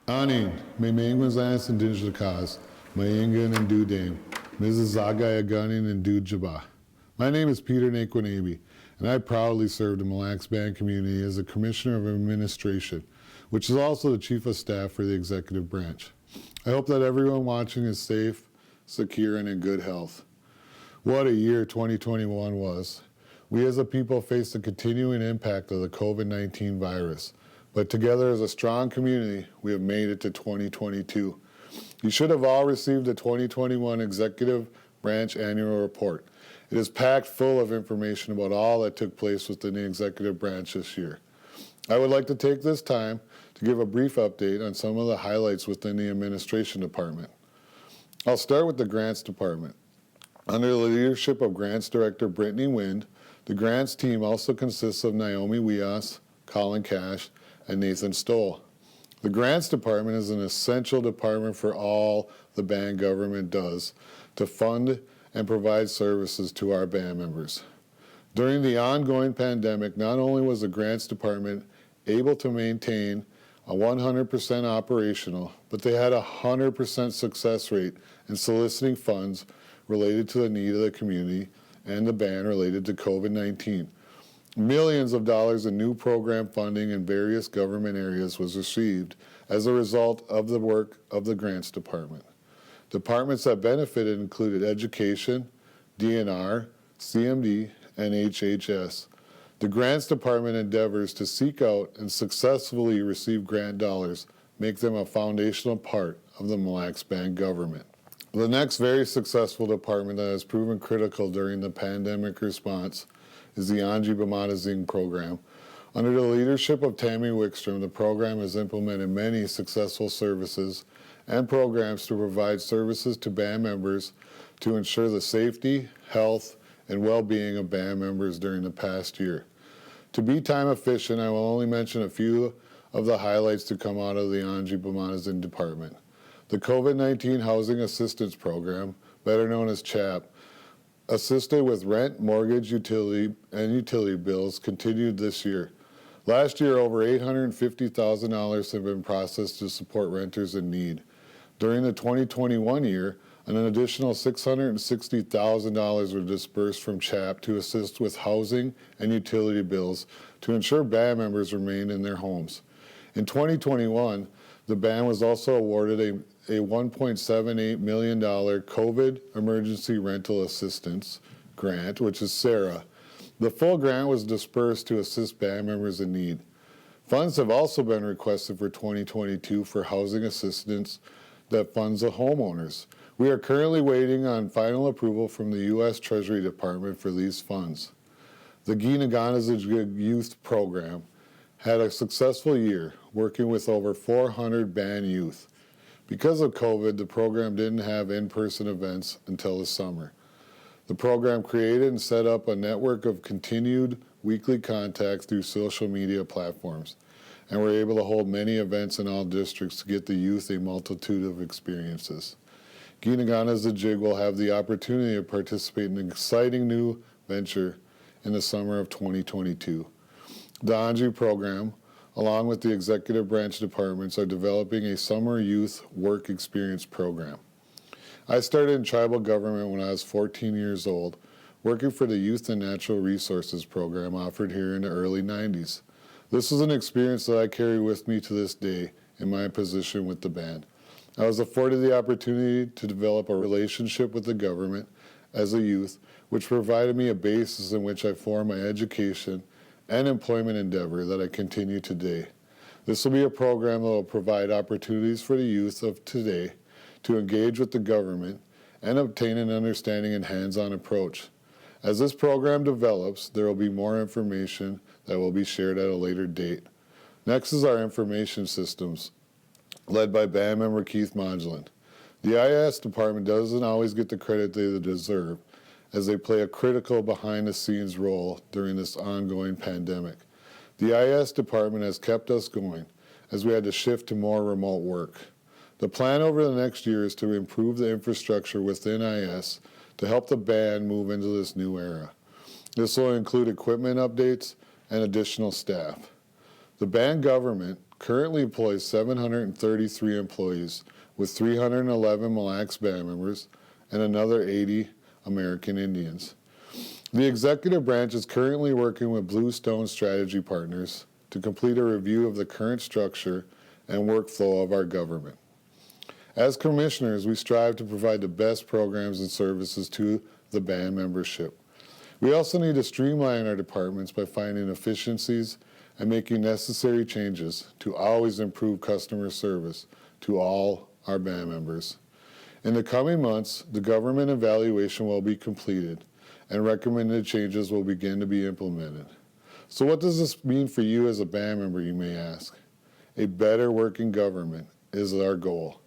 Aning, may Mangwanzans and Dinjlakas, Mayangan and Dudame, Mrs. Zagaya Gunning and Dujaba. My name is Peter Nayquonabe, and I proudly serve the Mille Lacs Band community as the Commissioner of Administration, which is also the Chief of Staff for the Executive Branch. I hope that everyone watching is safe, secure, and in good health. What a year 2021 was. We as a people face the continuing impact of the COVID-19 virus. But together as a strong community, we have made it to 2022. You should have all received the 2021 Executive Branch Annual Report. It is packed full of information about all that took place within the Executive Branch this year. I would like to take this time to give a brief update on some of the highlights within the Administration Department. I'll start with the Grants Department. Under the leadership of Grants Director Brittany Wind, the Grants team also consists of Naomi Wias, Colin Cash, and Nathan Stoll. The Grants Department is an essential department for all the band government does to fund and provide services to our band members. During the ongoing pandemic, not only was the Grants Department able to maintain a 100% operational, but they had a 100% success rate in soliciting funds related to the need of the community and the band related to COVID-19. Millions of dollars in new program funding in various government areas was received as a result of the work of the Grants Department. Departments that benefited included Education, DNR, CMD, and HHS. The Grants Department endeavors to seek out and successfully receive grant dollars make them a foundational part of the Mille Lacs Band government. The next very successful department that has proven critical during the pandemic response is the Anji Bamatazing program. Under the leadership of Tammy Wickstrom, the program has implemented many successful services and programs to provide services to band members to ensure the safety, health, and well-being of band members during the past year. To be time efficient, I will only mention a few of the highlights to come out of the Anji Bamatazing department. The COVID-19 Housing Assistance Program, better known as CHAP, assisted with rent, mortgage, utility bills continued this year. Last year, over $850,000 have been processed to support renters in need. During the 2021 year, an additional $660,000 were dispersed from CHAP to assist with housing and utility bills to ensure band members remained in their homes. In 2021, the band was also awarded a $1.78 million COVID Emergency Rental Assistance Grant, which is SARA. The full grant was dispersed to assist band members in need. Funds have also been requested for 2022 for housing assistance that funds the homeowners. We are currently waiting on final approval from the U.S. Treasury Department for these funds. The Nayquonabe Youth Program had a successful year, working with over 400 band youth. Because of COVID, the program didn't have in-person events until the summer. The program created and set up a network of continued weekly contacts through social media platforms, and were able to hold many events in all districts to get the youth a multitude of experiences. Nayquonabe will have the opportunity to participate in an exciting new venture in the summer of 2022. The Anji program, along with the executive branch departments, are developing a summer youth work experience program. I started in tribal government when I was 14 years old, working for the Youth and Natural Resources program offered here in the early 90s. This is an experience that I carry with me to this day in my position with the band. I was afforded the opportunity to develop a relationship with the government as a youth, which provided me a basis in which I formed my education and employment endeavor that I continue today. This will be a program that will provide opportunities for the youth of today to engage with the government and obtain an understanding and hands-on approach. As this program develops, there will be more information that will be shared at a later date. Next is our information systems, led by band member Keith Modulin. The IS department doesn't always get the credit they deserve, as they play a critical behind-the-scenes role during this ongoing pandemic. The IS department has kept us going, as we had to shift to more remote work. The plan over the next year is to improve the infrastructure within IS to help the band move into this new era. This will include equipment updates and additional staff. The band government currently employs 733 employees, with 311 Mille Lacs band members and another 80 American Indians. The executive branch is currently working with Bluestone Strategy Partners to complete a review of the current structure and workflow of our government. As commissioners, we strive to provide the best programs and services to the band membership. We also need to streamline our departments by finding efficiencies and making necessary changes to always improve customer service to all our band members. In the coming months, the government evaluation will be completed and recommended changes will begin to be implemented. So what does this mean for you as a band member, you may ask? A better working government is our goal.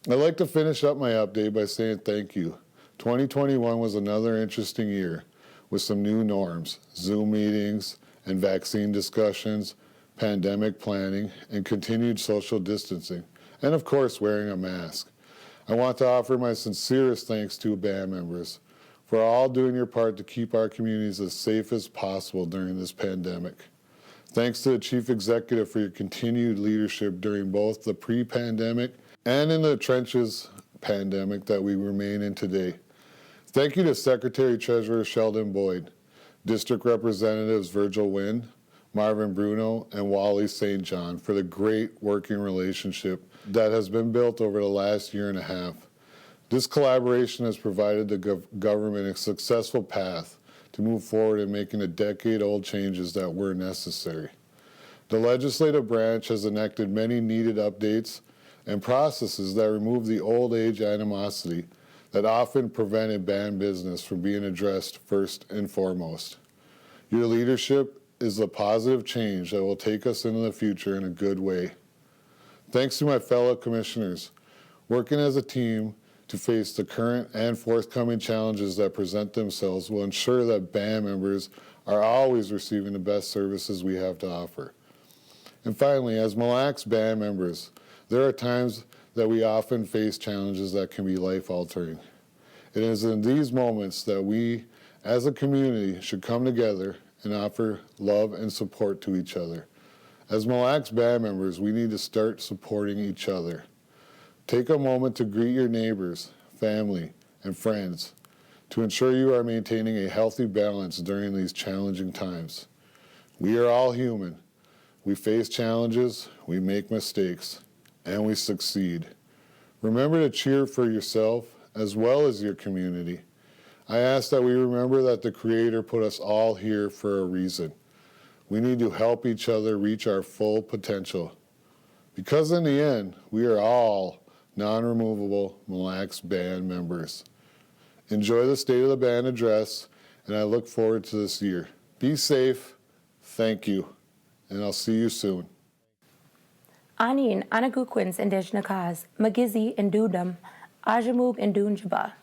I'd like to finish up my update by saying thank you. 2021 was another interesting year with some new norms, Zoom meetings and vaccine discussions, pandemic planning, and continued social distancing, and of course wearing a mask. I want to offer my sincerest thanks to band members for all doing your part to keep our communities as safe as possible during this pandemic. Thanks to the Chief Executive for your continued leadership during both the pre-pandemic and in the trenches pandemic that we remain in today. Thank you to Secretary Treasurer Sheldon Boyd, District Representatives Virgil Wynn, Marvin Bruno, and Wally St. John for the great working relationship that has been built over the last year and a half. This collaboration has provided the government a successful path to move forward in making the decade-old changes that were necessary. The legislative branch has enacted many needed updates and processes that remove the old age animosity that often prevented band business from being addressed first and foremost. Your leadership is the positive change that will take us into the future in a good way. Thanks to my fellow commissioners, working as a team to face the current and forthcoming challenges that present themselves will ensure that band members are always receiving the best services we have to offer. And finally, as Mille Lacs band members, there are times that we often face challenges that can be life-altering. It is in these moments that we, as a community, should come together and offer love and support to each other. As Mille Lacs band members, we need to start supporting each other. Take a moment to greet your neighbors, family, and friends to ensure you are maintaining a healthy balance during these challenging times. We are all human. We face challenges, we make mistakes, and we succeed. Remember to cheer for yourself as well as your community. I ask that we remember that the Creator put us all here for a reason. We need to help each other reach our full potential. Because in the end, we are all non-removable Mille Lacs band members. Enjoy the State of the Band address, and I look forward to this year. Be safe, thank you, and I'll see you soon. Anin Anaguquins Indigenous Cause, Magizi and Dudum, Ajamug and Dunjaba.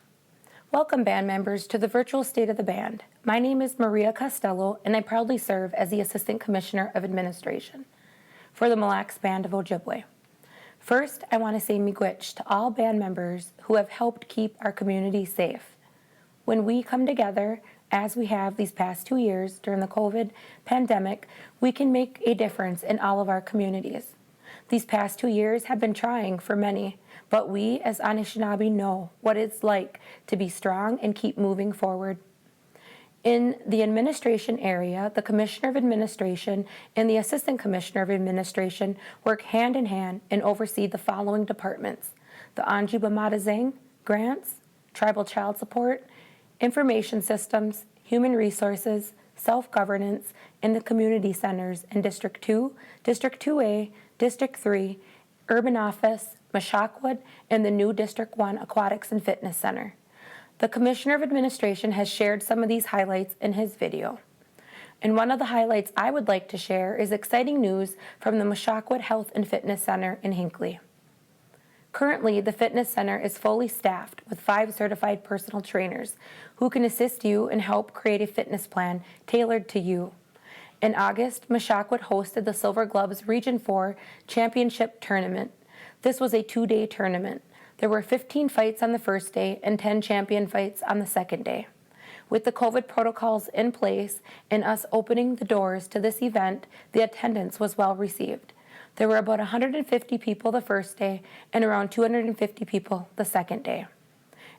Welcome, band members, to the virtual State of the Band. My name is Maria Costello, and I proudly serve as the Assistant Commissioner of Administration for the Mille Lacs Band of Ojibwe. First, I want to say miigwech to all band members who have helped keep our community safe. When we come together, as we have these past 2 years during the COVID pandemic, we can make a difference in all of our communities. These past 2 years have been trying for many, but we as Anishinaabe know what it's like to be strong and keep moving forward. In the administration area, the Commissioner of Administration and the Assistant Commissioner of Administration work hand in hand and oversee the following departments: the Anji-Bamatazang, Grants, Tribal Child Support, Information Systems, Human Resources, Self-Governance, and the Community Centers in District 2, District 2A, District 3, Urban Office, Mashawquod, and the new District 1 Aquatics and Fitness Center. The Commissioner of Administration has shared some of these highlights in his video. And one of the highlights I would like to share is exciting news from the Mashawquod Health and Fitness Center in Hinckley. Currently, the fitness center is fully staffed with 5 certified personal trainers who can assist you and help create a fitness plan tailored to you. In August, Mashawquod hosted the Silver Gloves Region 4 Championship Tournament. This was a 2-day tournament. There were 15 fights on the first day and 10 champion fights on the second day. With the COVID protocols in place and us opening the doors to this event, the attendance was well received. There were about 150 people the first day and around 250 people the second day.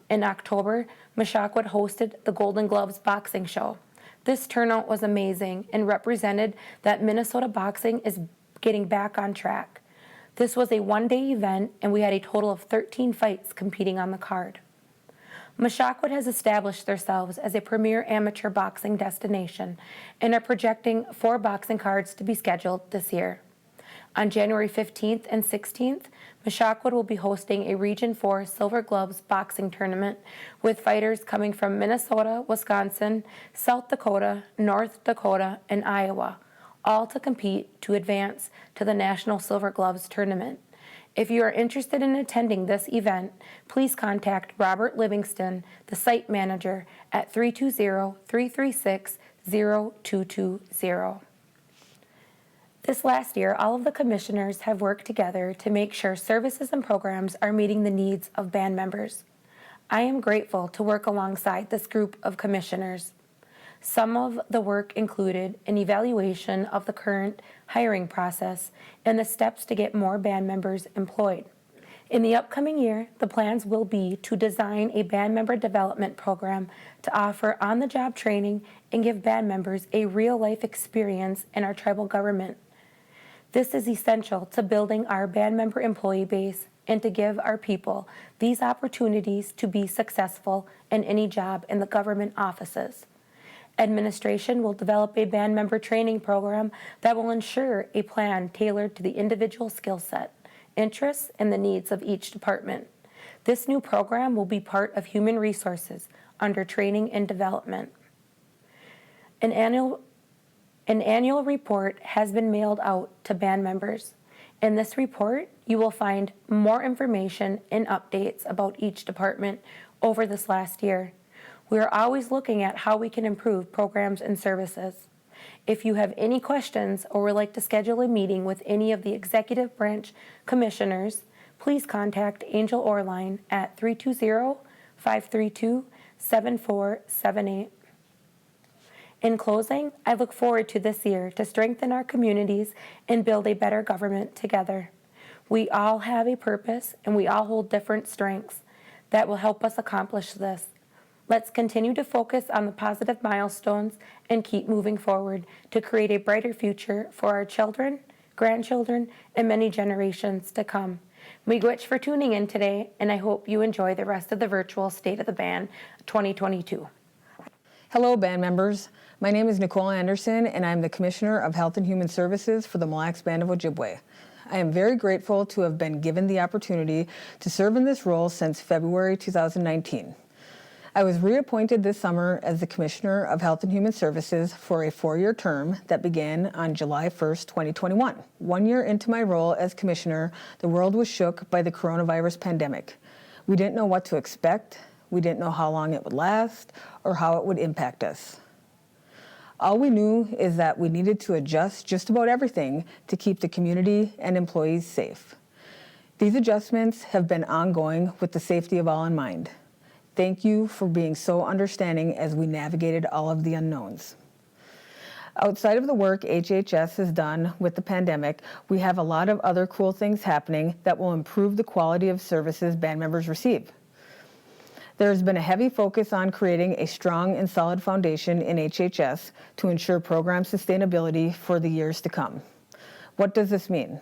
In October, Mashawquod hosted the Golden Gloves boxing show. This turnout was amazing and represented that Minnesota boxing is getting back on track. This was a one-day event, and we had a total of 13 fights competing on the card. Mashawquod has established themselves as a premier amateur boxing destination and are projecting 4 boxing cards to be scheduled this year. On January 15th and 16th, Mashawquod will be hosting a Region 4 Silver Gloves boxing tournament with fighters coming from Minnesota, Wisconsin, South Dakota, North Dakota, and Iowa, all to compete to advance to the National Silver Gloves tournament. If you are interested in attending this event, please contact Robert Livingston, the site manager, at 320-336-0220. This last year, all of the commissioners have worked together to make sure services and programs are meeting the needs of band members. I am grateful to work alongside this group of commissioners. Some of the work included an evaluation of the current hiring process and the steps to get more band members employed. In the upcoming year, the plans will be to design a band member development program to offer on-the-job training and give band members a real-life experience in our tribal government. This is essential to building our band member employee base and to give our people these opportunities to be successful in any job in the government offices. Administration will develop a band member training program that will ensure a plan tailored to the individual skill set, interests, and the needs of each department. This new program will be part of Human Resources under Training and Development. An annual report has been mailed out to band members. In this report, you will find more information and updates about each department over this last year. We are always looking at how we can improve programs and services. If you have any questions or would like to schedule a meeting with any of the executive branch commissioners, please contact Angel Orline at 320-532-7478. In closing, I look forward to this year to strengthen our communities and build a better government together. We all have a purpose and we all hold different strengths that will help us accomplish this. Let's continue to focus on the positive milestones and keep moving forward to create a brighter future for our children, grandchildren, and many generations to come. Miigwech for tuning in today, and I hope you enjoy the rest of the virtual State of the Band 2022. Hello, band members. My name is Nicole Anderson, and I'm the Commissioner of Health and Human Services for the Mille Lacs Band of Ojibwe. I am very grateful to have been given the opportunity to serve in this role since February 2019. I was reappointed this summer as the Commissioner of Health and Human Services for a 4-year term that began on July 1st, 2021. 1 year into my role as Commissioner, the world was shook by the coronavirus pandemic. We didn't know what to expect, we didn't know how long it would last, or how it would impact us. All we knew is that we needed to adjust just about everything to keep the community and employees safe. These adjustments have been ongoing with the safety of all in mind. Thank you for being so understanding as we navigated all of the unknowns. Outside of the work HHS has done with the pandemic, we have a lot of other cool things happening that will improve the quality of services band members receive. There has been a heavy focus on creating a strong and solid foundation in HHS to ensure program sustainability for the years to come. What does this mean?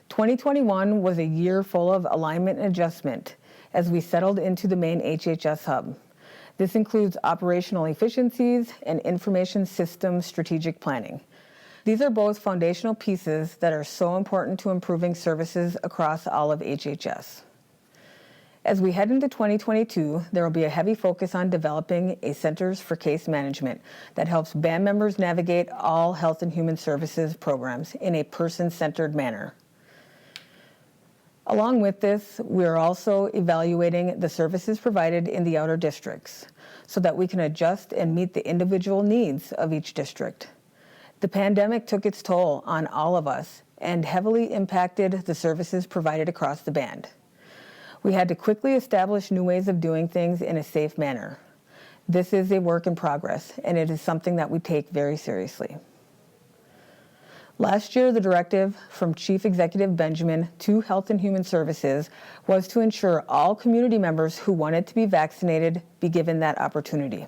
2021 was a year full of alignment and adjustment as we settled into the main HHS hub. This includes operational efficiencies and information systems strategic planning. These are both foundational pieces that are so important to improving services across all of HHS. As we head into 2022, there will be a heavy focus on developing a Centers for Case Management that helps band members navigate all health and human services programs in a person-centered manner. Along with this, we are also evaluating the services provided in the outer districts so that we can adjust and meet the individual needs of each district. The pandemic took its toll on all of us and heavily impacted the services provided across the band. We had to quickly establish new ways of doing things in a safe manner. This is a work in progress, and it is something that we take very seriously. Last year, the directive from Chief Executive Benjamin to Health and Human Services was to ensure all community members who wanted to be vaccinated be given that opportunity.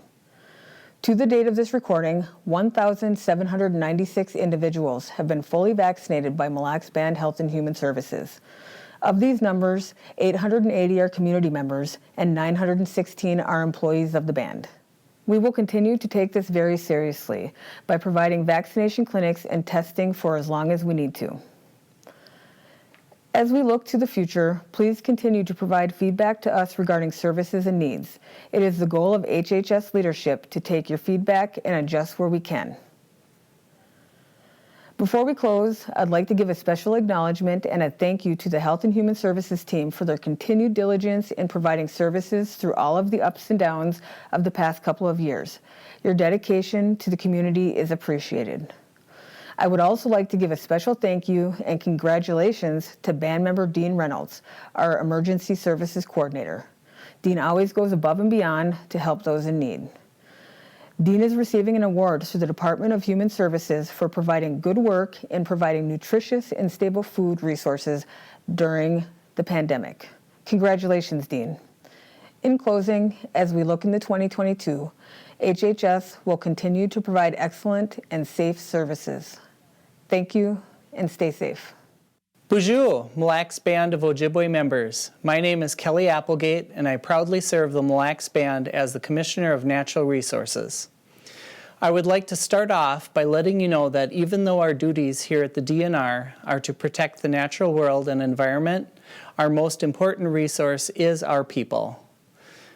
To the date of this recording, 1,796 individuals have been fully vaccinated by Mille Lacs Band Health and Human Services. Of these numbers, 880 are community members and 916 are employees of the band. We will continue to take this very seriously by providing vaccination clinics and testing for as long as we need to. As we look to the future, please continue to provide feedback to us regarding services and needs. It is the goal of HHS leadership to take your feedback and adjust where we can. Before we close, I'd like to give a special acknowledgement and a thank you to the Health and Human Services team for their continued diligence in providing services through all of the ups and downs of the past couple of years. Your dedication to the community is appreciated. I would also like to give a special thank you and congratulations to band member Dean Reynolds, our Emergency Services Coordinator. Dean always goes above and beyond to help those in need. Dean is receiving an award through the Department of Human Services for providing good work in providing nutritious and stable food resources during the pandemic. Congratulations, Dean. In closing, as we look into 2022, HHS will continue to provide excellent and safe services. Thank you, and stay safe. Bonjour, Mille Lacs Band of Ojibwe members. My name is Kelly Applegate, and I proudly serve the Mille Lacs Band as the Commissioner of Natural Resources. I would like to start off by letting you know that even though our duties here at the DNR are to protect the natural world and environment, our most important resource is our people.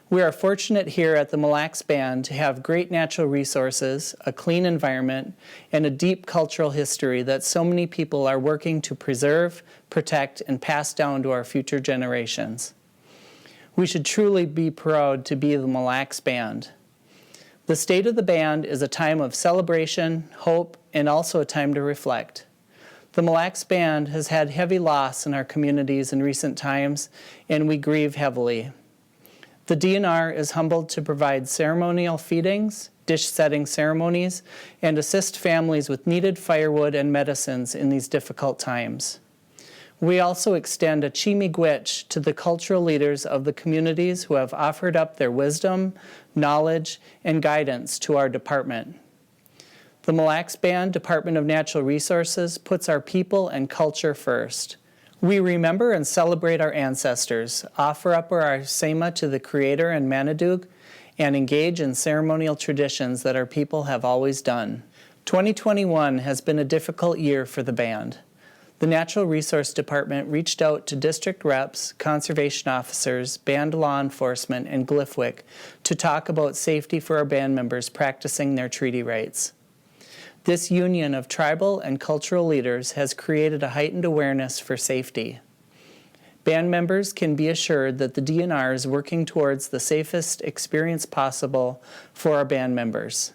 We are fortunate here at the Mille Lacs Band to have great natural resources, a clean environment, and a deep cultural history that so many people are working to preserve, protect, and pass down to our future generations. We should truly be proud to be the Mille Lacs Band. The State of the Band is a time of celebration, hope, and also a time to reflect. The Mille Lacs Band has had heavy loss in our communities in recent times, and we grieve heavily. The DNR is humbled to provide ceremonial feedings, dish-setting ceremonies, and assist families with needed firewood and medicines in these difficult times. We also extend a chi-miigwech to the cultural leaders of the communities who have offered up their wisdom, knowledge, and guidance to our department. The Mille Lacs Band Department of Natural Resources puts our people and culture first. We remember and celebrate our ancestors, offer up our sema to the Creator and Manadug, and engage in ceremonial traditions that our people have always done. 2021 has been a difficult year for the band. The Natural Resource Department reached out to district reps, conservation officers, band law enforcement, and GLFWIC to talk about safety for our band members practicing their treaty rights. This union of tribal and cultural leaders has created a heightened awareness for safety. Band members can be assured that the DNR is working towards the safest experience possible for our band members.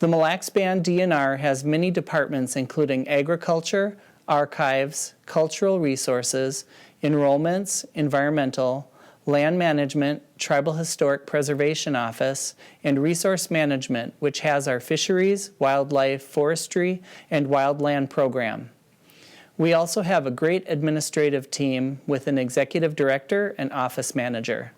The Mille Lacs Band DNR has many departments including agriculture, archives, cultural resources, enrollments, environmental, land management, tribal historic preservation office, and resource management, which has our fisheries, wildlife, forestry, and wildland program. We also have a great administrative team with an executive director and office manager.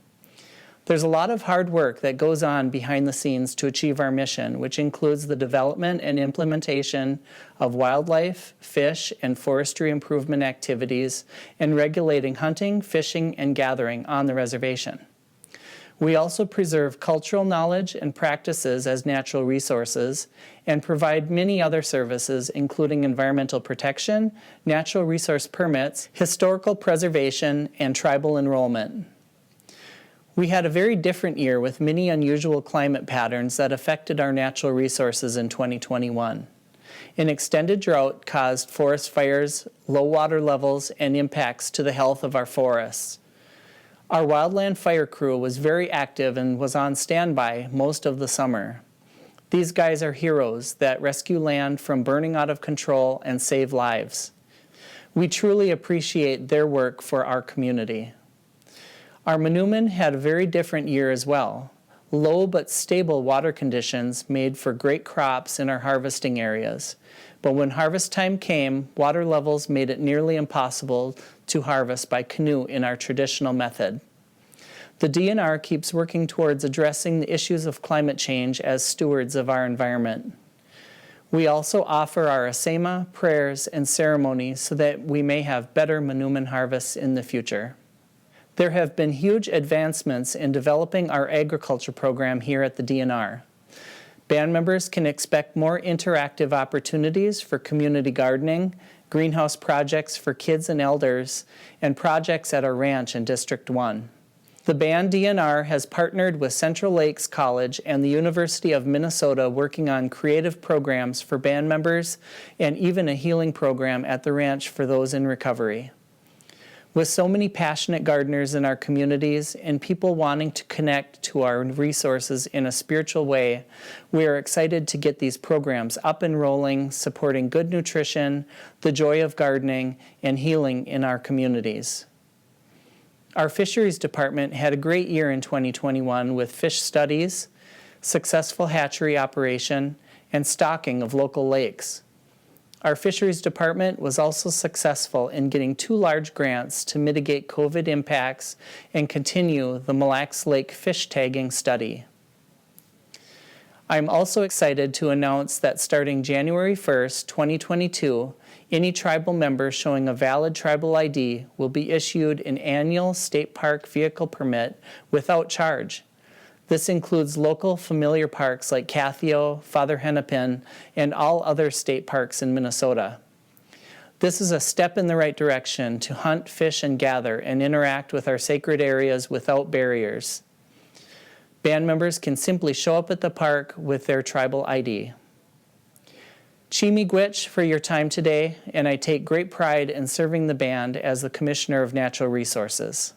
There's a lot of hard work that goes on behind the scenes to achieve our mission, which includes the development and implementation of wildlife, fish, and forestry improvement activities, and regulating hunting, fishing, and gathering on the reservation. We also preserve cultural knowledge and practices as natural resources and provide many other services, including environmental protection, natural resource permits, historical preservation, and tribal enrollment. We had a very different year with many unusual climate patterns that affected our natural resources in 2021. An extended drought caused forest fires, low water levels, and impacts to the health of our forests. Our wildland fire crew was very active and was on standby most of the summer. These guys are heroes that rescue land from burning out of control and save lives. We truly appreciate their work for our community. Our Manoomin had a very different year as well. Low but stable water conditions made for great crops in our harvesting areas. But when harvest time came, water levels made it nearly impossible to harvest by canoe in our traditional method. The DNR keeps working towards addressing the issues of climate change as stewards of our environment. We also offer our asema, prayers, and ceremonies so that we may have better manoomin harvests in the future. There have been huge advancements in developing our agriculture program here at the DNR. Band members can expect more interactive opportunities for community gardening, greenhouse projects for kids and elders, and projects at our ranch in District 1. The band DNR has partnered with Central Lakes College and the University of Minnesota working on creative programs for band members and even a healing program at the ranch for those in recovery. With so many passionate gardeners in our communities and people wanting to connect to our resources in a spiritual way, we are excited to get these programs up and rolling, supporting good nutrition, the joy of gardening, and healing in our communities. Our fisheries department had a great year in 2021 with fish studies, successful hatchery operation, and stocking of local lakes. Our fisheries department was also successful in getting 2 large grants to mitigate COVID impacts and continue the Mille Lacs Lake fish tagging study. I'm also excited to announce that starting January 1st, 2022, any tribal member showing a valid tribal ID will be issued an annual state park vehicle permit without charge. This includes local familiar parks like Kathio, Father Hennepin, and all other state parks in Minnesota. This is a step in the right direction to hunt, fish, and gather and interact with our sacred areas without barriers. Band members can simply show up at the park with their tribal ID. Chimigwich for your time today, and I take great pride in serving the band as the Commissioner of Natural Resources.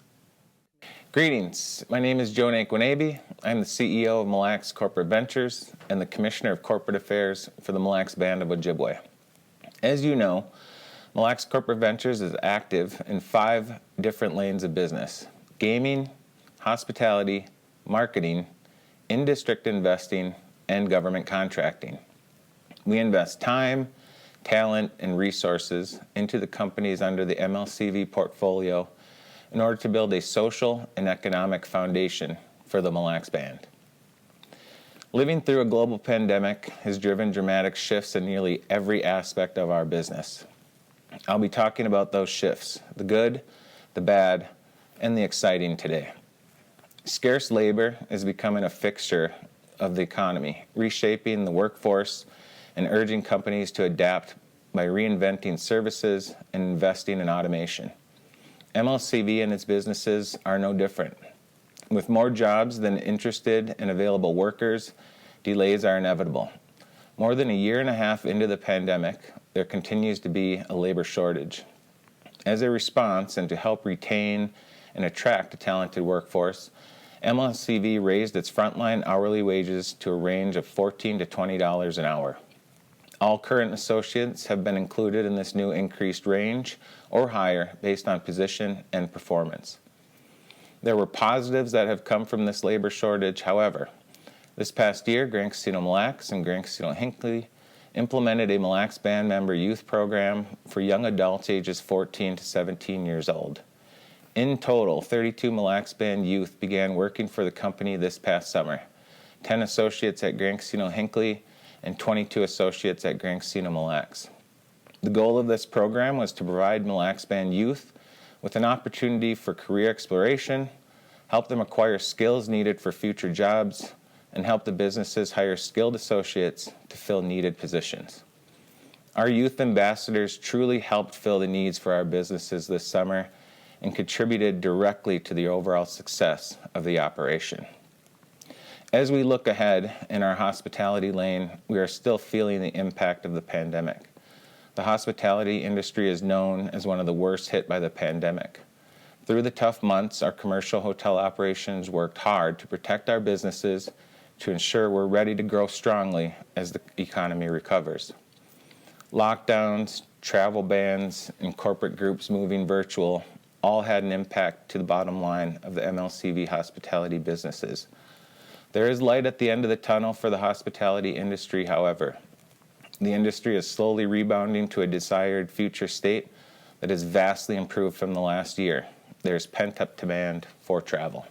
Greetings, my name is Joe Nayquonabe. I'm the CEO of Mille Lacs Corporate Ventures and the Commissioner of Corporate Affairs for the Mille Lacs Band of Ojibwe. As you know, Mille Lacs Corporate Ventures is active in 5 different lanes of business: gaming, hospitality, marketing, in-district investing, and government contracting. We invest time, talent, and resources into the companies under the MLCV portfolio in order to build a social and economic foundation for the Mille Lacs Band. Living through a global pandemic has driven dramatic shifts in nearly every aspect of our business. I'll be talking about those shifts, the good, the bad, and the exciting today. Scarce labor is becoming a fixture of the economy, reshaping the workforce and urging companies to adapt by reinventing services and investing in automation. MLCV and its businesses are no different. With more jobs than interested and available workers, delays are inevitable. More than a year and a half into the pandemic, there continues to be a labor shortage. As a response and to help retain and attract a talented workforce, MLCV raised its frontline hourly wages to a range of $14 to $20 an hour. All current associates have been included in this new increased range or higher based on position and performance. There were positives that have come from this labor shortage, however. This past year, Grand Casino Mille Lacs and Grand Casino Hinckley implemented a Mille Lacs Band member youth program for young adults ages 14 to 17 years old. In total, 32 Mille Lacs Band youth began working for the company this past summer, 10 associates at Grand Casino Hinckley and 22 associates at Grand Casino Mille Lacs. The goal of this program was to provide Mille Lacs Band youth with an opportunity for career exploration, help them acquire skills needed for future jobs, and help the businesses hire skilled associates to fill needed positions. Our youth ambassadors truly helped fill the needs for our businesses this summer and contributed directly to the overall success of the operation. As we look ahead in our hospitality lane, we are still feeling the impact of the pandemic. The hospitality industry is known as one of the worst hit by the pandemic. Through the tough months, our commercial hotel operations worked hard to protect our businesses to ensure we're ready to grow strongly as the economy recovers. Lockdowns, travel bans, and corporate groups moving virtual all had an impact to the bottom line of the MLCV hospitality businesses. There is light at the end of the tunnel for the hospitality industry, however. The industry is slowly rebounding to a desired future state that is vastly improved from the last year. There's pent-up demand for travel.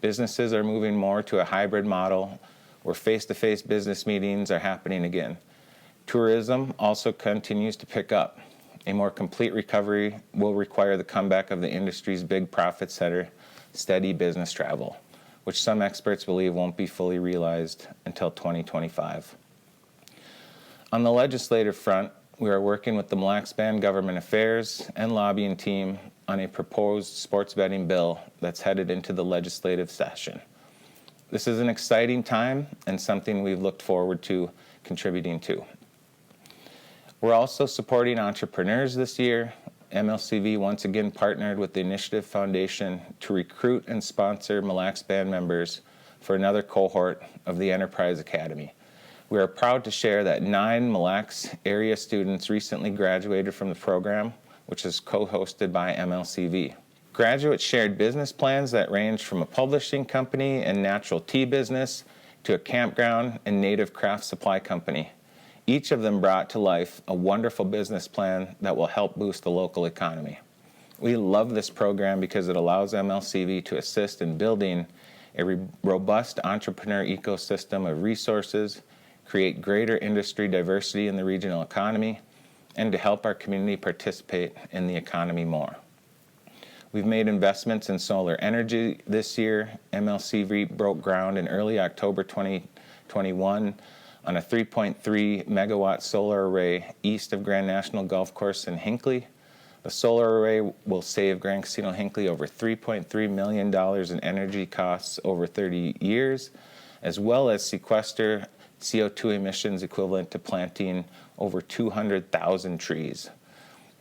Businesses are moving more to a hybrid model where face-to-face business meetings are happening again. Tourism also continues to pick up. A more complete recovery will require the comeback of the industry's big profit center, steady business travel, which some experts believe won't be fully realized until 2025. On the legislative front, we are working with the Mille Lacs Band Government Affairs and lobbying team on a proposed sports betting bill that's headed into the legislative session. This is an exciting time and something we've looked forward to contributing to. We're also supporting entrepreneurs this year. MLCV once again partnered with the Initiative Foundation to recruit and sponsor Mille Lacs Band members for another cohort of the Enterprise Academy. We are proud to share that 9 Mille Lacs area students recently graduated from the program, which is co-hosted by MLCV. Graduates shared business plans that range from a publishing company and natural tea business to a campground and native craft supply company. Each of them brought to life a wonderful business plan that will help boost the local economy. We love this program because it allows MLCV to assist in building a robust entrepreneur ecosystem of resources, create greater industry diversity in the regional economy, and to help our community participate in the economy more. We've made investments in solar energy this year. MLCV broke ground in early October 2021 on a 3.3 megawatt solar array east of Grand National Golf Course in Hinckley. The solar array will save Grand Casino Hinckley over $3.3 million in energy costs over 30 years, as well as sequester CO2 emissions equivalent to planting over 200,000 trees.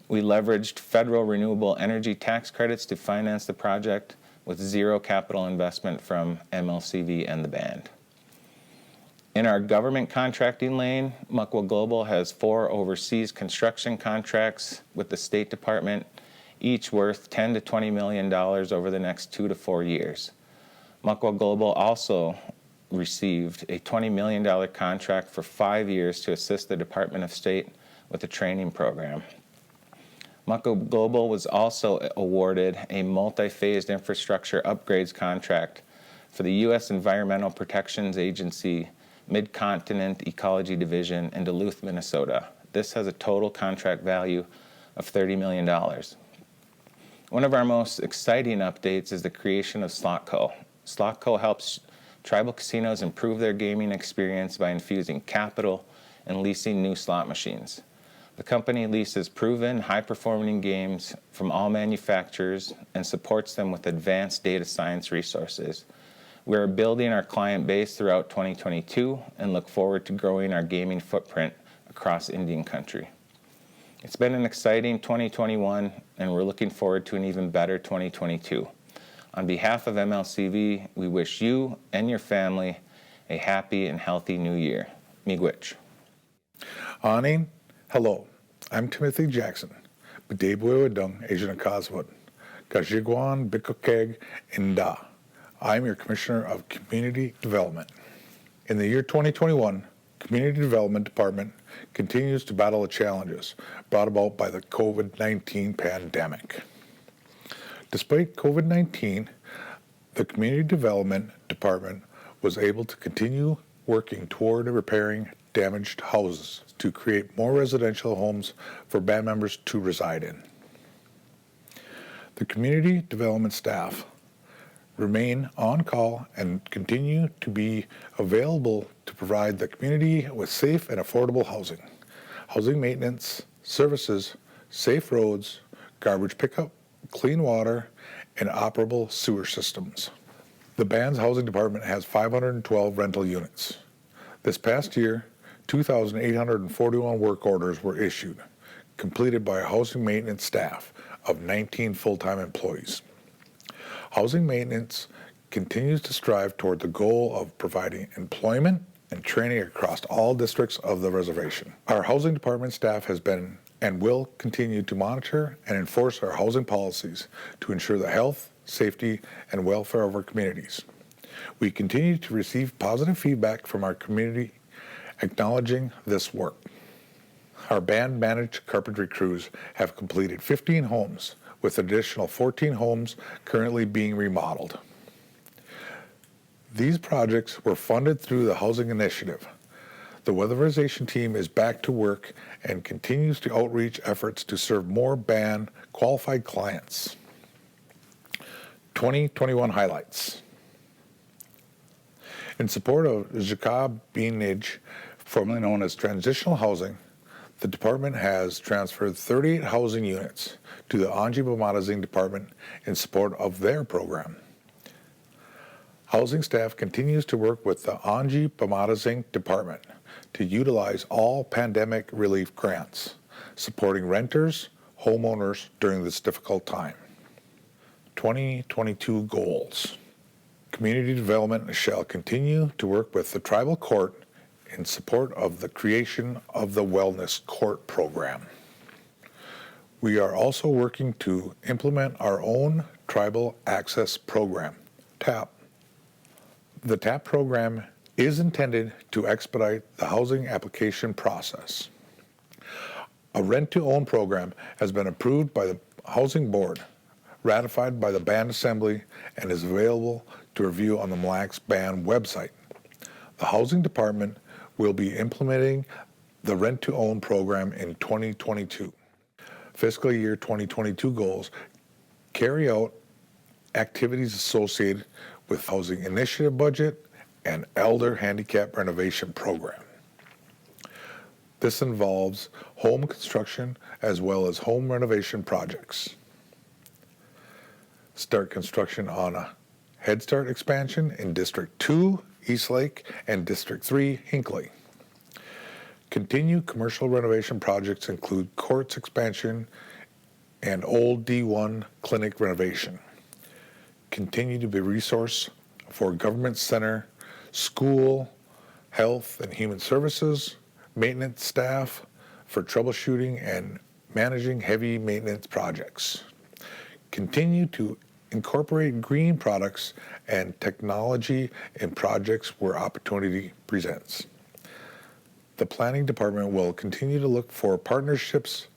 We leveraged federal renewable energy tax credits to finance the project with zero capital investment from MLCV and the band. In our government contracting lane, Muckwell Global has 4 overseas construction contracts with the State Department, each worth $10 to $20 million over the next 2 to 4 years. Muckwell Global also received a $20 million contract for 5 years to assist the Department of State with the training program. Muckwell Global was also awarded a multi-phased infrastructure upgrades contract for the U.S. Environmental Protection Agency Mid-Continent Ecology Division in Duluth, Minnesota. This has a total contract value of $30 million. One of our most exciting updates is the creation of SlotCo. SlotCo helps tribal casinos improve their gaming experience by infusing capital and leasing new slot machines. The company leases proven, high-performing games from all manufacturers and supports them with advanced data science resources. We are building our client base throughout 2022 and look forward to growing our gaming footprint across Indian country. It's been an exciting 2021, and we're looking forward to an even better 2022. On behalf of MLCV, we wish you and your family a happy and healthy new year. Miigwech. Aning, hello, I'm Timothy Jackson. B'debwewadung Asian Akazwood. Gajigwan Bikokeg Inda. I'm your Commissioner of Community Development. In the year 2021, Community Development Department continues to battle the challenges brought about by the COVID-19 pandemic. Despite COVID-19, the Community Development Department was able to continue working toward repairing damaged houses to create more residential homes for band members to reside in. The Community Development staff remain on call and continue to be available to provide the community with safe and affordable housing, housing maintenance, services, safe roads, garbage pickup, clean water, and operable sewer systems. The band's housing department has 512 rental units. This past year, 2,841 work orders were issued, completed by a housing maintenance staff of 19 full-time employees. Housing maintenance continues to strive toward the goal of providing employment and training across all districts of the reservation. Our housing department staff has been and will continue to monitor and enforce our housing policies to ensure the health, safety, and welfare of our communities. We continue to receive positive feedback from our community acknowledging this work. Our band-managed carpentry crews have completed 15 homes, with additional 14 homes currently being remodeled. These projects were funded through the Housing Initiative. The weatherization team is back to work and continues to outreach efforts to serve more band qualified clients. 2021 highlights. In support of Jacob Beanage, formerly known as Transitional Housing, the department has transferred 38 housing units to the Anji Bamadazing department in support of their program. Housing staff continues to work with the Anji Bamadazing department to utilize all pandemic relief grants, supporting renters, homeowners during this difficult time. 2022 goals. Community development shall continue to work with the tribal court in support of the creation of the Wellness Court program. We are also working to implement our own Tribal Access Program, TAP. The TAP program is intended to expedite the housing application process. A rent-to-own program has been approved by the Housing Board, ratified by the Band Assembly, and is available to review on the Mille Lacs Band website. The Housing Department will be implementing the rent-to-own program in 2022. Fiscal year 2022 goals carry out activities associated with Housing Initiative budget and Elder Handicap Renovation Program. This involves home construction as well as home renovation projects. Start construction on a Head Start expansion in District 2, Eastlake, and District 3, Hinckley. Continue commercial renovation projects include courts expansion and old D1 clinic renovation. Continue to be a resource for government center, school, health and human services, maintenance staff for troubleshooting and managing heavy maintenance projects. Continue to incorporate green products and technology in projects where opportunity presents. The Planning Department will continue to look for partnerships,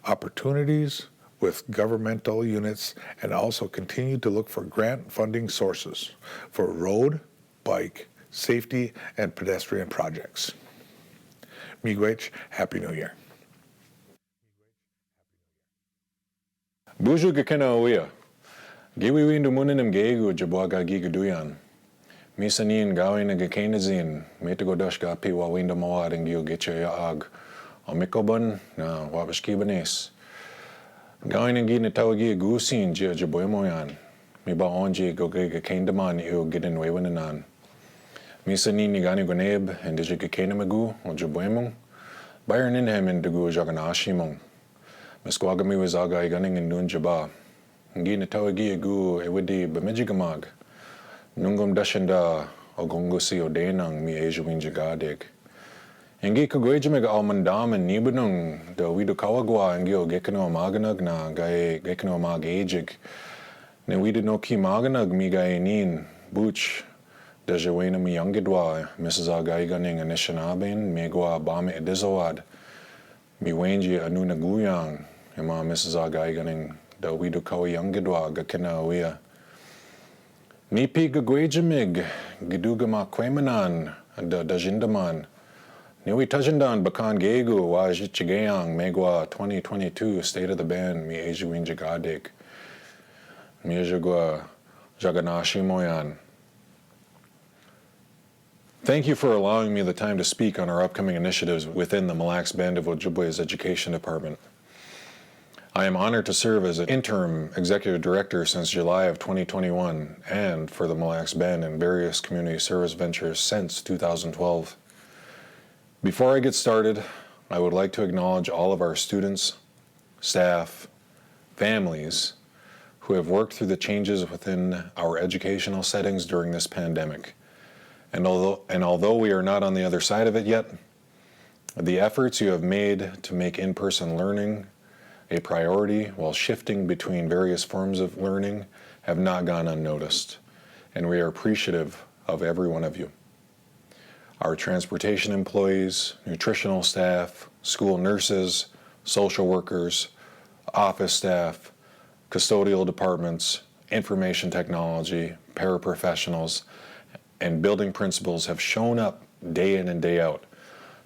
opportunities with governmental units, and also continue to look for grant funding sources for road, bike, safety, and pedestrian projects. Miigwech, Happy New Year. Buju gekena uya. Giwi windu muninam geigu jabwaga gigaduyan. Misanin gawin na gekenazin, metagodash gapi wa windu mawading giu getcha ya ag. Omikoban na wabashkibanes. Gawin na gina tawagi gusin jia jaboymoyan. Miba onji gogega kendaman iu gidin wewananan. Misanin ni Nayquonabe and dija gekenamagu o jaboymong. Byron Ninham and dugu jaganashimong. Miskwagami wazaga iganing in nun jaba. Ngina tawagi agu ewidi bamijigamag. Nungum dashanda ogongusi odenang mi ejuin jagadig. Ngi kagwejamig almandaman nibunung da widu kawagwa ngi o gekano maganag na gai gekano mag ejig. Ne widu no ki maganag mi gai nin buch da jawena mi youngidwa Mrs. Agai ganing anishanabin megwa bame edizawad. Mi wenji anuna guyang ema Mrs. Agai ganing da widu kawa youngidwa gakina uya. Nipi gagwejamig gidugama kwemanan da dajindaman. Niwi tajandan bakan gegu wa jichigayang megwa 2022 State of the Band mi ejuin jagadik. Mi ejugwa jaganashi moyan. Thank you for allowing me the time to speak on our upcoming initiatives within the Mille Lacs Band of Ojibwe's Education Department. I am honored to serve as an interim executive director since July of 2021 and for the Mille Lacs Band in various community service ventures since 2012. Before I get started, I would like to acknowledge all of our students, staff, families who have worked through the changes within our educational settings during this pandemic. And although we are not on the other side of it yet, the efforts you have made to make in-person learning a priority while shifting between various forms of learning have not gone unnoticed. and we are appreciative of every one of you. Our transportation employees, nutritional staff, school nurses, social workers, office staff, custodial departments, information technology, paraprofessionals, and building principals have shown up day in and day out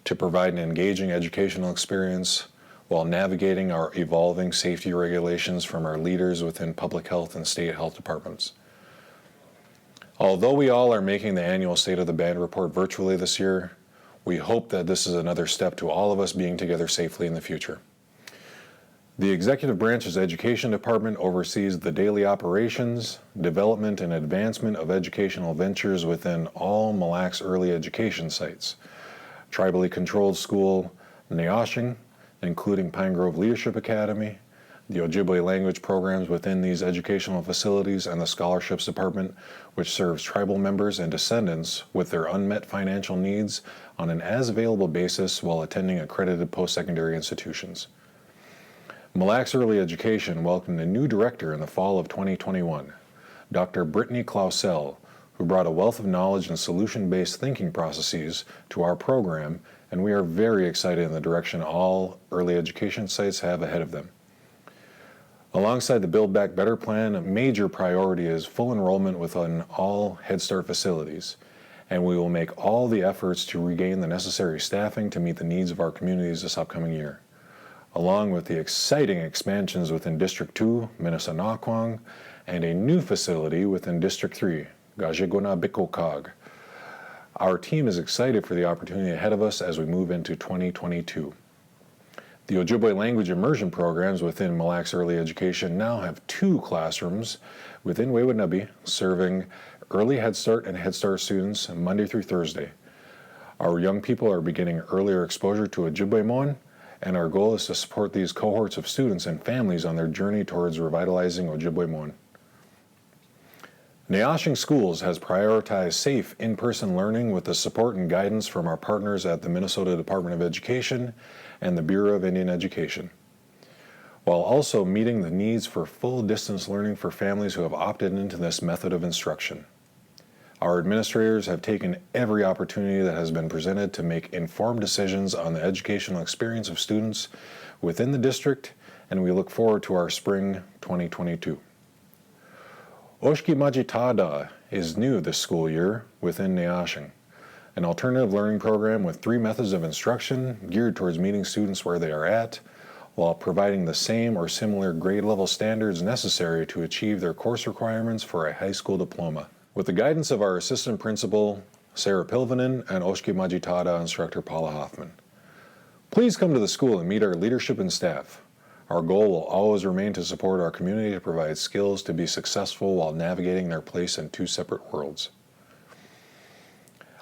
to provide an engaging educational experience while navigating our evolving safety regulations from our leaders within public health and state health departments. Although we all are making the annual State of the Band report virtually this year, we hope that this is another step to all of us being together safely in the future. The Executive Branch's Education Department oversees the daily operations, development, and advancement of educational ventures within all Mille Lacs early education sites. Tribally controlled school Nayquonabe, including Pine Grove Leadership Academy, the Ojibwe language programs within these educational facilities, and the Scholarships Department, which serves tribal members and descendants with their unmet financial needs on an as-available basis while attending accredited post-secondary institutions. Mille Lacs Early Education welcomed a new director in the fall of 2021, Dr. Brittany Costello, who brought a wealth of knowledge and solution-based thinking processes to our program, and we are very excited in the direction all early education sites have ahead of them. Alongside the Build Back Better plan, a major priority is full enrollment within all Head Start facilities, and we will make all the efforts to regain the necessary staffing to meet the needs of our communities this upcoming year, along with the exciting expansions within District 2, Minnesanaquang, and a new facility within District 3, Dogeagle. Our team is excited for the opportunity ahead of us as we move into 2022. The Ojibwe language immersion programs within Mille Lacs Early Education now have 2 classrooms within Nayquonabe serving early Head Start and Head Start students Monday through Thursday. Our young people are beginning earlier exposure to Ojibwe Mon, and our goal is to support these cohorts of students and families on their journey towards revitalizing Ojibwe Mon. Nayquonabe Schools has prioritized safe in-person learning with the support and guidance from our partners at the Minnesota Department of Education and the Bureau of Indian Education, while also meeting the needs for full distance learning for families who have opted into this method of instruction. Our administrators have taken every opportunity that has been presented to make informed decisions on the educational experience of students within the district, and we look forward to our spring 2022. Oshki Majitada is new this school year within Nayquonabe, an alternative learning program with 3 methods of instruction geared towards meeting students where they are at, while providing the same or similar grade level standards necessary to achieve their course requirements for a high school diploma. With the guidance of our assistant principal, Sarah Pilvinen, and Oshki Majitada instructor, Paula Hoffman. Please come to the school and meet our leadership and staff. Our goal will always remain to support our community to provide skills to be successful while navigating their place in 2 separate worlds.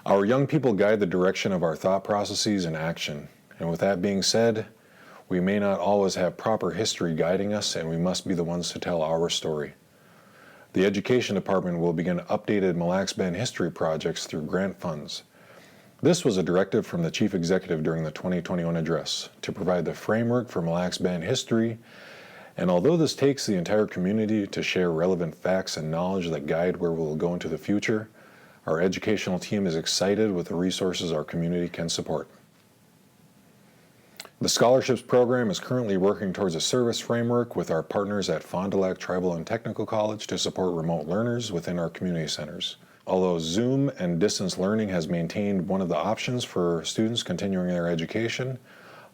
Our young people guide the direction of our thought processes and action, and with that being said, we may not always have proper history guiding us, and we must be the ones to tell our story. The Education Department will begin updated Mille Lacs Band history projects through grant funds. This was a directive from the Chief Executive during the 2021 address to provide the framework for Mille Lacs Band history, and although this takes the entire community to share relevant facts and knowledge that guide where we will go into the future, our educational team is excited with the resources our community can support. The Scholarships Program is currently working towards a service framework with our partners at Fond du Lac Tribal and Technical College to support remote learners within our community centers. Although Zoom and distance learning has maintained one of the options for students continuing their education,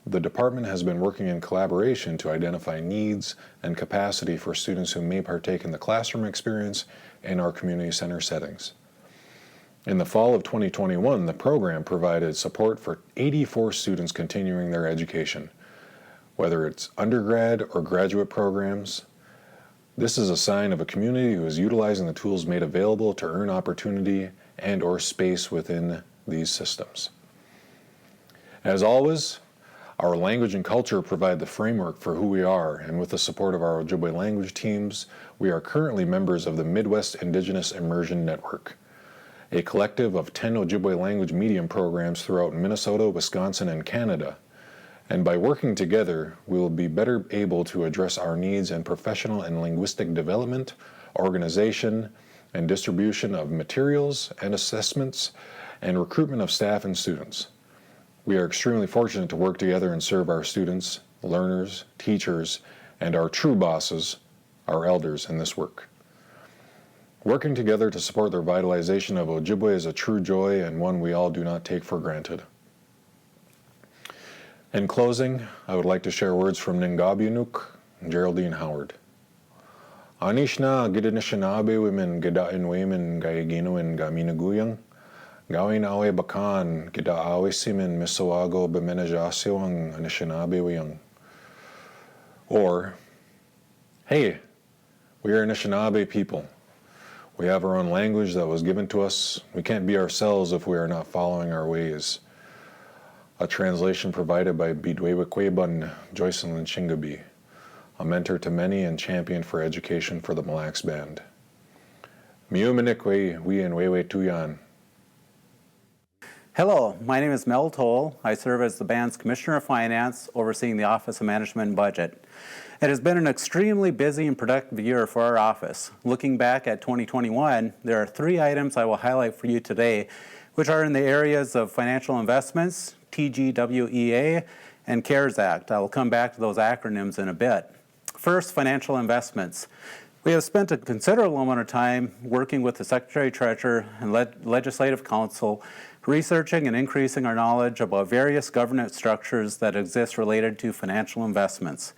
the department has been working in collaboration to identify needs and capacity for students who may partake in the classroom experience in our community center settings. In the fall of 2021, the program provided support for 84 students continuing their education, whether it's undergrad or graduate programs. This is a sign of a community who is utilizing the tools made available to earn opportunity and or space within these systems. As always, our language and culture provide the framework for who we are, and with the support of our Ojibwe language teams, we are currently members of the Midwest Indigenous Immersion Network, a collective of 10 Ojibwe language medium programs throughout Minnesota, Wisconsin, and Canada. And by working together, we will be better able to address our needs in professional and linguistic development, organization, and distribution of materials and assessments and recruitment of staff and students. We are extremely fortunate to work together and serve our students, learners, teachers, and our true bosses, our elders, in this work. Working together to support the revitalization of Ojibwe is a true joy and one we all do not take for granted. In closing, I would like to share words from Ningabunuk, Geraldine Howard. Anishna Gidanishanabe women Gida in Wayman Gayagino and Gaminaguyang, Gawin Awe Bakan, Gida Awe Simin Misoago Bemenajasiwang Anishanabe Wayang. Or, hey, we are Anishinaabe people. We have our own language that was given to us. We can't be ourselves if we are not following our ways. A translation provided by Bidwewekweban Joycelyn Chingaby, a mentor to many and champion for education for the Mille Lacs Band. Miumanikwe, we and Wewe Tuyan. Hello, my name is Mel Towle. I serve as the band's Commissioner of Finance, overseeing the Office of Management and Budget. It has been an extremely busy and productive year for our office. Looking back at 2021, there are 3 items I will highlight for you today, which are in the areas of financial investments, TGWEA, and CARES Act. I will come back to those acronyms in a bit. First, financial investments. We have spent a considerable amount of time working with the Secretary-Treasurer and Legislative Council, researching and increasing our knowledge about various governance structures that exist related to financial investments.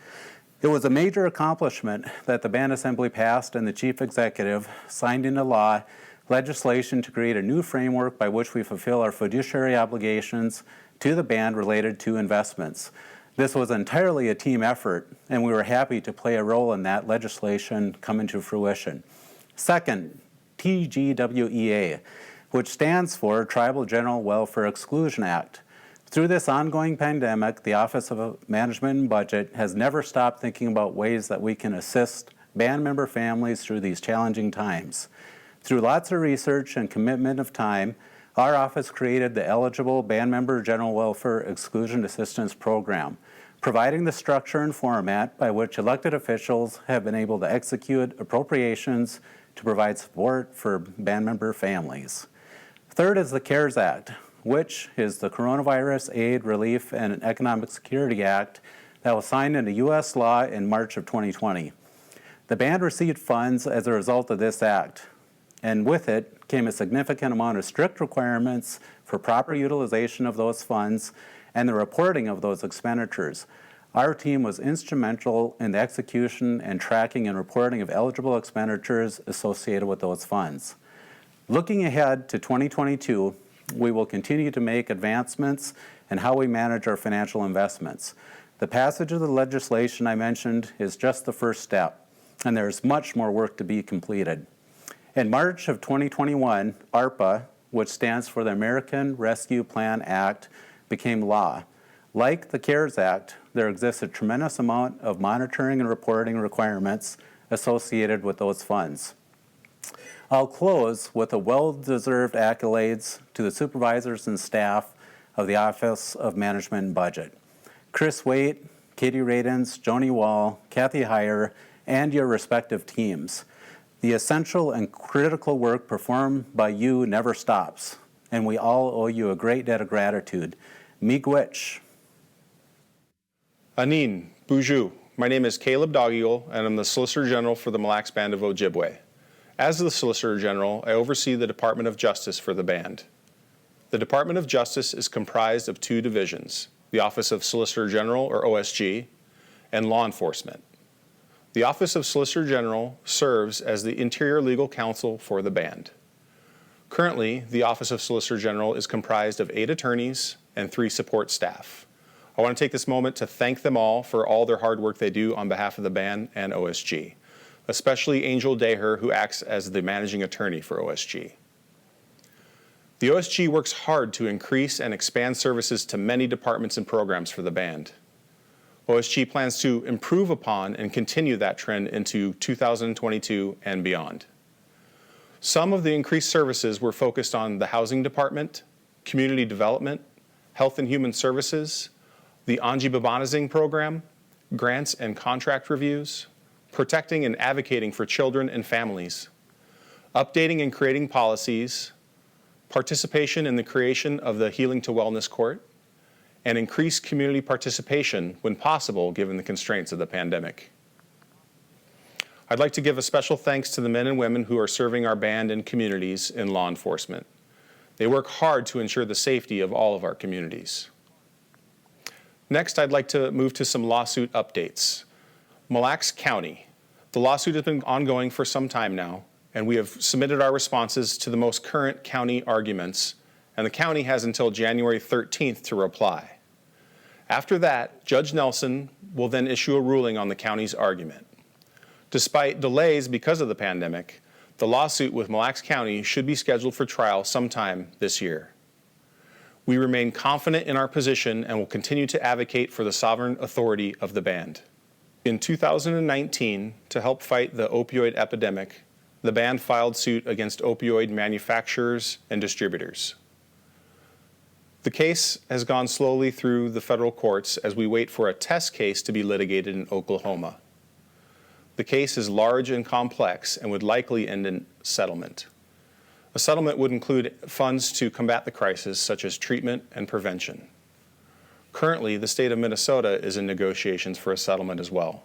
It was a major accomplishment that the Band Assembly passed and the Chief Executive signed into law legislation to create a new framework by which we fulfill our fiduciary obligations to the band related to investments. This was entirely a team effort, and we were happy to play a role in that legislation coming to fruition. Second, TGWEA, which stands for Tribal General Welfare Exclusion Act. Through this ongoing pandemic, the Office of Management and Budget has never stopped thinking about ways that we can assist band member families through these challenging times. Through lots of research and commitment of time, our office created the Eligible Band Member General Welfare Exclusion Assistance Program, providing the structure and format by which elected officials have been able to execute appropriations to provide support for band member families. Third is the CARES Act, which is the Coronavirus Aid, Relief, and Economic Security Act that was signed into U.S. law in March of 2020. The band received funds as a result of this act, and with it came a significant amount of strict requirements for proper utilization of those funds and the reporting of those expenditures. Our team was instrumental in the execution and tracking and reporting of eligible expenditures associated with those funds. Looking ahead to 2022, we will continue to make advancements in how we manage our financial investments. The passage of the legislation I mentioned is just the first step, and there's much more work to be completed. In March of 2021, ARPA, which stands for the American Rescue Plan Act, became law. Like the CARES Act, there exists a tremendous amount of monitoring and reporting requirements associated with those funds. I'll close with the well-deserved accolades to the supervisors and staff of the Office of Management and Budget. Chris Waite, Katie Radens, Joni Wall, Kathy Heyer, and your respective teams. The essential and critical work performed by you never stops, and we all owe you a great debt of gratitude. Miigwech. Anin, Buju. My name is Caleb Dogeagle, and I'm the Solicitor General for the Mille Lacs Band of Ojibwe. As the Solicitor General, I oversee the Department of Justice for the band. The Department of Justice is comprised of 2 divisions, the Office of Solicitor General, or OSG, and Law Enforcement. The Office of Solicitor General serves as the interior legal counsel for the band. Currently, the Office of Solicitor General is comprised of 8 attorneys and 3 support staff. I want to take this moment to thank them all for all their hard work they do on behalf of the band and OSG, especially Angel Daher, who acts as the managing attorney for OSG. The OSG works hard to increase and expand services to many departments and programs for the band. OSG plans to improve upon and continue that trend into 2022 and beyond. Some of the increased services were focused on the Housing Department, Community Development, Health and Human Services, the Anji Babanazing Program, grants and contract reviews, protecting and advocating for children and families. updating and creating policies, participation in the creation of the Healing to Wellness Court, and increased community participation when possible given the constraints of the pandemic. I'd like to give a special thanks to the men and women who are serving our band and communities in law enforcement. They work hard to ensure the safety of all of our communities. Next, I'd like to move to some lawsuit updates. Mille Lacs County. The lawsuit has been ongoing for some time now, and we have submitted our responses to the most current county arguments, and the county has until January 13th to reply. After that, Judge Nelson will then issue a ruling on the county's argument. Despite delays because of the pandemic, the lawsuit with Mille Lacs County should be scheduled for trial sometime this year. We remain confident in our position and will continue to advocate for the sovereign authority of the band. In 2019, to help fight the opioid epidemic, the band filed suit against opioid manufacturers and distributors. The case has gone slowly through the federal courts as we wait for a test case to be litigated in Oklahoma. The case is large and complex and would likely end in settlement. A settlement would include funds to combat the crisis, such as treatment and prevention. Currently, the state of Minnesota is in negotiations for a settlement as well.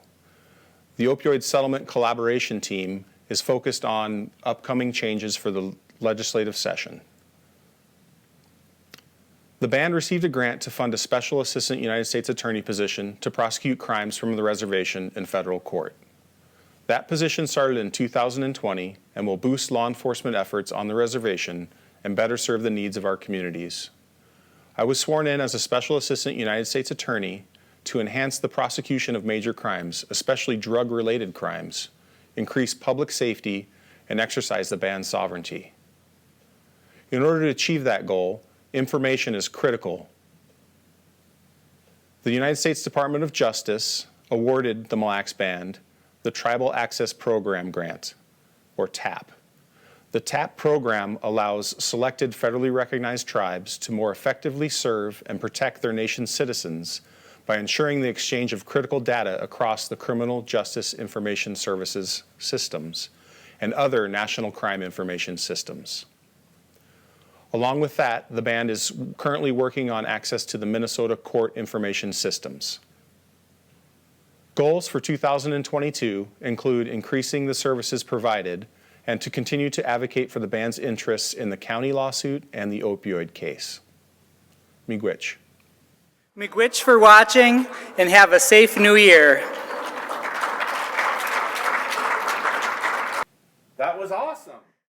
The opioid settlement collaboration team is focused on upcoming changes for the legislative session. The band received a grant to fund a special assistant United States attorney position to prosecute crimes from the reservation in federal court. That position started in 2020 and will boost law enforcement efforts on the reservation and better serve the needs of our communities. I was sworn in as a Special Assistant United States Attorney to enhance the prosecution of major crimes, especially drug-related crimes, increase public safety, and exercise the band's sovereignty. In order to achieve that goal, information is critical. The United States Department of Justice awarded the Mille Lacs Band the Tribal Access Program Grant, or TAP. The TAP program allows selected federally recognized tribes to more effectively serve and protect their nation's citizens by ensuring the exchange of critical data across the criminal justice information services systems and other national crime information systems. Along with that, the band is currently working on access to the Minnesota court information systems. Goals for 2022 include increasing the services provided and to continue to advocate for the band's interests in the county lawsuit and the opioid case. Miigwech. Miigwech for watching, and have a safe new year. That was awesome.